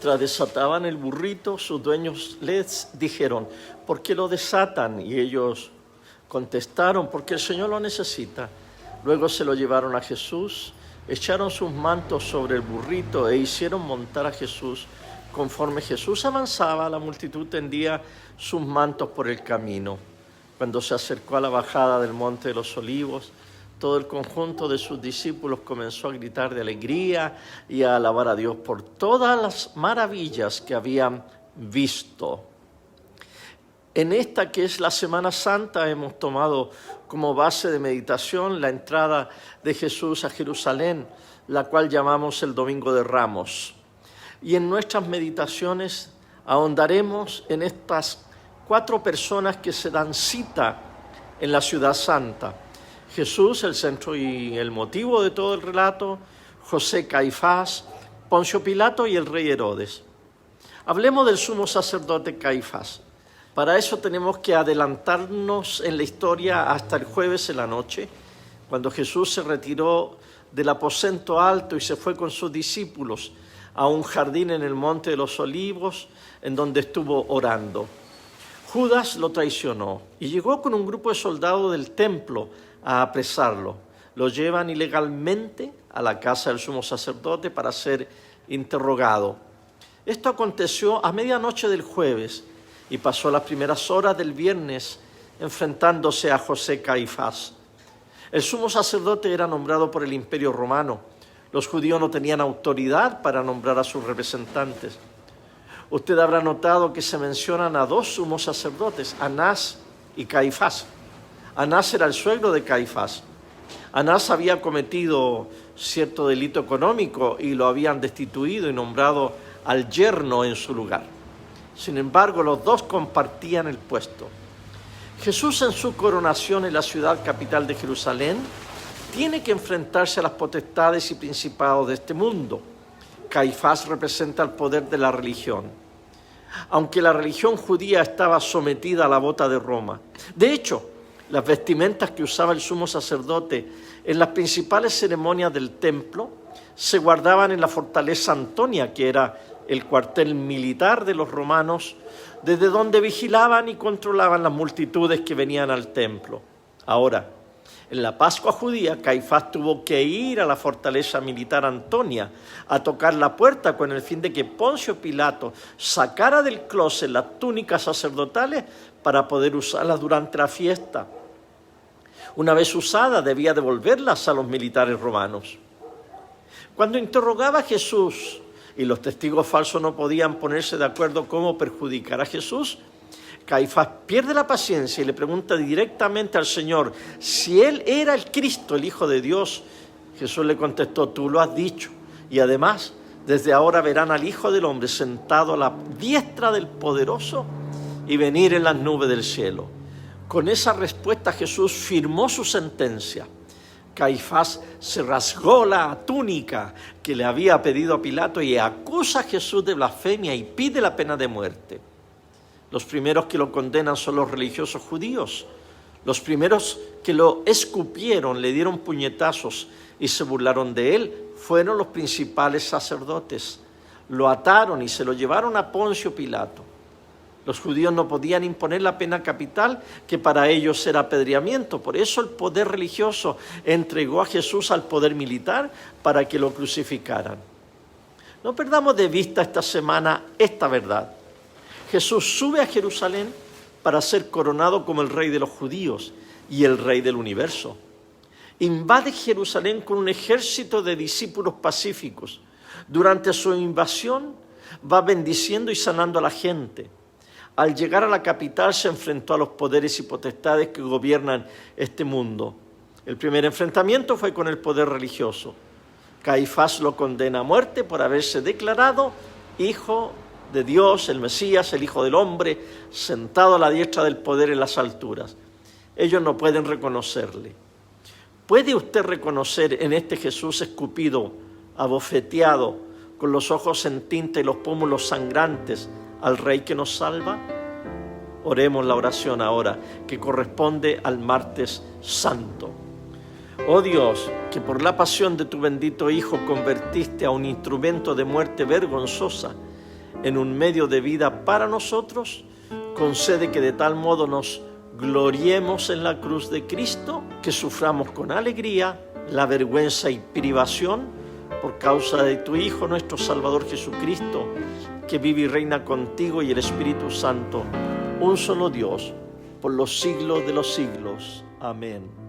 Mientras desataban el burrito, sus dueños les dijeron: ¿por qué lo desatan? Y ellos contestaron: porque el Señor lo necesita. Luego se lo llevaron a Jesús, echaron sus mantos sobre el burrito e hicieron montar a Jesús. Conforme Jesús avanzaba, la multitud tendía sus mantos por el camino. Cuando se acercó a la bajada del Monte de los Olivos, todo el conjunto de sus discípulos comenzó a gritar de alegría y a alabar a Dios por todas las maravillas que habían visto. En esta que es la Semana Santa hemos tomado como base de meditación la entrada de Jesús a Jerusalén, la cual llamamos el Domingo de Ramos. Y en nuestras meditaciones ahondaremos en estas 4 personas que se dan cita en la ciudad santa. Jesús, el centro y el motivo de todo el relato, José, Caifás, Poncio Pilato y el rey Herodes. Hablemos del sumo sacerdote Caifás. Para eso tenemos que adelantarnos en la historia hasta el jueves en la noche, cuando Jesús se retiró del aposento alto y se fue con sus discípulos a un jardín en el Monte de los Olivos, en donde estuvo orando. Judas lo traicionó y llegó con un grupo de soldados del templo a apresarlo. Lo llevan ilegalmente a la casa del sumo sacerdote para ser interrogado. Esto aconteció a medianoche del jueves y pasó las primeras horas del viernes enfrentándose a José Caifás. El sumo sacerdote era nombrado por el Imperio Romano. Los judíos no tenían autoridad para nombrar a sus representantes. Usted habrá notado que se mencionan a 2 sumos sacerdotes, Anás y Caifás. Anás era el suegro de Caifás. Anás había cometido cierto delito económico y lo habían destituido y nombrado al yerno en su lugar. Sin embargo, los 2 compartían el puesto. Jesús, en su coronación en la ciudad capital de Jerusalén, tiene que enfrentarse a las potestades y principados de este mundo. Caifás representa el poder de la religión, aunque la religión judía estaba sometida a la bota de Roma. De hecho, las vestimentas que usaba el sumo sacerdote en las principales ceremonias del templo se guardaban en la fortaleza Antonia, que era el cuartel militar de los romanos, desde donde vigilaban y controlaban las multitudes que venían al templo. Ahora, en la Pascua judía, Caifás tuvo que ir a la fortaleza militar Antonia a tocar la puerta con el fin de que Poncio Pilato sacara del closet las túnicas sacerdotales para poder usarlas durante la fiesta. Una vez usadas, debía devolverlas a los militares romanos. Cuando interrogaba a Jesús y los testigos falsos no podían ponerse de acuerdo cómo perjudicar a Jesús, Caifás pierde la paciencia y le pregunta directamente al Señor si él era el Cristo, el Hijo de Dios. Jesús le contestó: tú lo has dicho, y además desde ahora verán al Hijo del Hombre sentado a la diestra del Poderoso y venir en las nubes del cielo. Con esa respuesta Jesús firmó su sentencia. Caifás se rasgó la túnica que le había pedido a Pilato y acusa a Jesús de blasfemia y pide la pena de muerte. Los primeros que lo condenan son los religiosos judíos. Los primeros que lo escupieron, le dieron puñetazos y se burlaron de él, fueron los principales sacerdotes. Lo ataron y se lo llevaron a Poncio Pilato. Los judíos no podían imponer la pena capital, que para ellos era apedreamiento. Por eso el poder religioso entregó a Jesús al poder militar para que lo crucificaran. No perdamos de vista esta semana esta verdad. Jesús sube a Jerusalén para ser coronado como el rey de los judíos y el rey del universo. Invade Jerusalén con un ejército de discípulos pacíficos. Durante su invasión va bendiciendo y sanando a la gente. Al llegar a la capital se enfrentó a los poderes y potestades que gobiernan este mundo. El primer enfrentamiento fue con el poder religioso. Caifás lo condena a muerte por haberse declarado hijo de Dios, el Mesías, el Hijo del Hombre, sentado a la diestra del poder en las alturas. Ellos no pueden reconocerle. ¿Puede usted reconocer en este Jesús escupido, abofeteado, con los ojos en tinta y los pómulos sangrantes, al Rey que nos salva? Oremos la oración ahora, que corresponde al martes santo. Oh Dios, que por la pasión de tu bendito Hijo convertiste a un instrumento de muerte vergonzosa en un medio de vida para nosotros, concede que de tal modo nos gloriemos en la cruz de Cristo, que suframos con alegría la vergüenza y privación por causa de tu Hijo, nuestro Salvador Jesucristo, que vive y reina contigo y el Espíritu Santo, un solo Dios, por los siglos de los siglos. Amén.